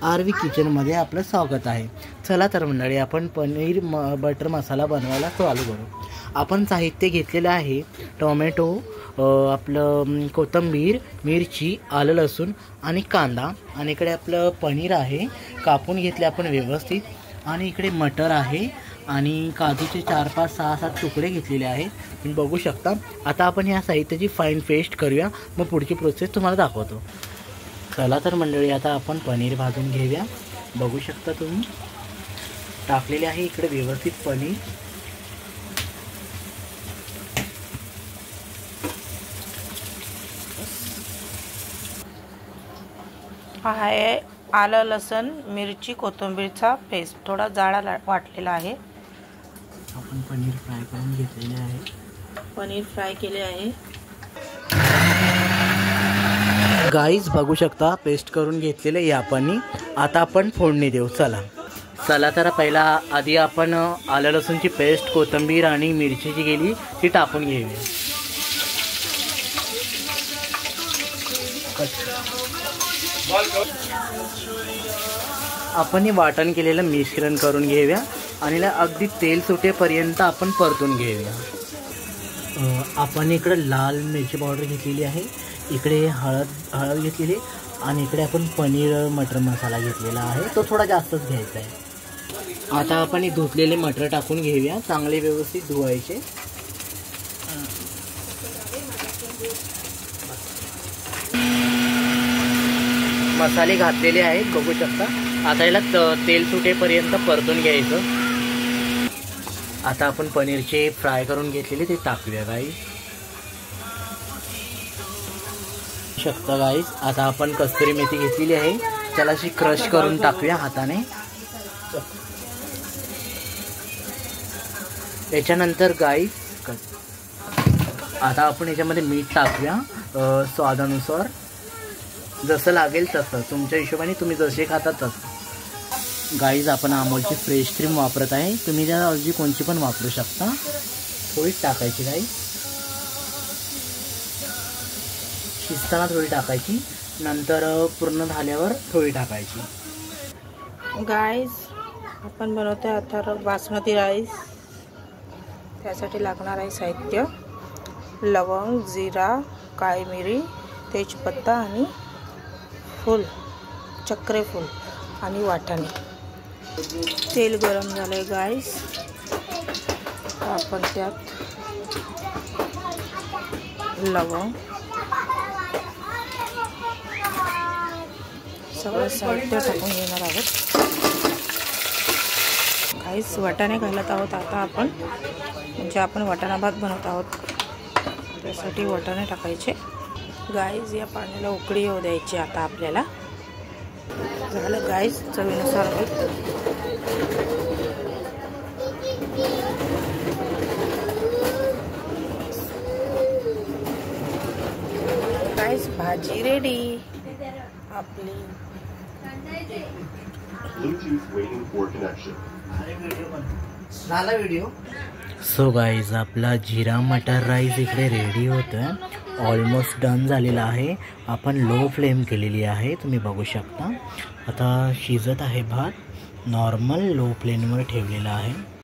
RV किचनमध्ये आपलं स्वागत आहे। चला तर मंडळी, आपण पनीर बटर मसाला बनवायला चालू करू। आपण साहित्य घेतलेलं आहे टोमॅटो, आपलं कोथिंबीर, मिरची, आलं लसूण आणि कांदा, आणि इकडे आपलं पनीर आहे कापून घेतले आपण व्यवस्थित, आणि इकडे मटर आहे आणि काजूचे 4, 5, 6, 7 तुकडे घेतलेले आहेत, तुम्ही बघू शकता। आता आपण या साहित्याची फाईन पेस्ट करूया, मग पुढची प्रोसेस तुम्हाला दाखवतो। चला तर मंडळी, आता आपण पनीर भाजून घेऊया। बघू शकता तुम्ही टाकलेले आहे इकडे व्यवस्थित पनीर। हा आहे आलं लसूण मिरची कोथिंबीरचा पेस्ट, थोडा जाडा वाटलेला आहे। आपण पनीर फ्राय करून घेतलेले आहे, पनीर फ्राय केले आहे गाईज, बघू शकता पेस्ट करून घेतलेले या पनीर। आता आपण फोडणी देऊ। चला तर पहिला आधी आपण आलं लसूणची पेस्ट, कोथिंबीर आणि मिरची जी गेली ती टाकून घेऊया। आपण हे वाटण केलेलं मिश्रण करून घेऊया आणि अगदी तेल सुटेपर्यंत आपण परतून घेऊया। आपण इकडे लाल मिरची पावडर घेतलेली आहे, इकडे हळद घेतलेली, आणि इकडे आपण पनीर मटर मसाला घेतलेला आहे, तो थोडा जास्तच घ्यायचा आहे। आता आपण हे धुतलेले मटर टाकून घेऊया, चांगले व्यवस्थित धुवायचे। मसाले घातलेले आहेत, बघू शकता। आता याला तेल सुटेपर्यंत परतून घ्यायचं। आता आपण पनीरचे फ्राय करून घेतलेले ते टाकूया गाईस, शकता गाईस। आता आपण कस्तुरी मेथी घेतलेली आहे, त्याला अशी क्रश करून टाकूया हाताने। त्याच्यानंतर गाईस आता आपण याच्यामध्ये मीठ टाकूया स्वादानुसार, जसं लागेल तसं, तुमच्या हिशोबाने तुम्ही जसे खाता तसं। गाईज, आपण अमूलची फ्रेश क्रीम वापरत आहे, तुम्ही त्याऐवजी कोणची पण वापरू शकता। थोडीच टाकायची गाईज, शिजताना थोडी टाकायची, नंतर पूर्ण झाल्यावर थोडी टाकायची। गाईज, आपण बनवतोय आता बासमती राईस। त्यासाठी लागणार आहे साहित्य: लवंग, जीरा, काळी मिरी, तेजपत्ता आणि चक्रे फूल आणि वाटाणे। तेल गरम झाले गाईस, आपण त्यात लवंग, सगळं साहित्य टाकून घेणार आहोत। गाईस, वाटाणे घालत आहोत आता आपण, म्हणजे आपण वाटाणा भात बनवत आहोत, त्यासाठी वाटाणे टाकायचे। गाईस, या पाण्याला उकळी येऊ द्यायची आता आपल्याला। झालं गाईस, चवीनुसार गाईस, भाजी रेडी आपली। सो गाईज, आपला जिरा मटर राईस इकडे रेडी होतोय, ऑलमोस्ट डन झालेला आहे। आपण लो फ्लेम केलेली आहे, तुम्ही बघू शकता। आता शिजत आहे भात, नॉर्मल लो फ्लेमवर ठेवलेला आहे।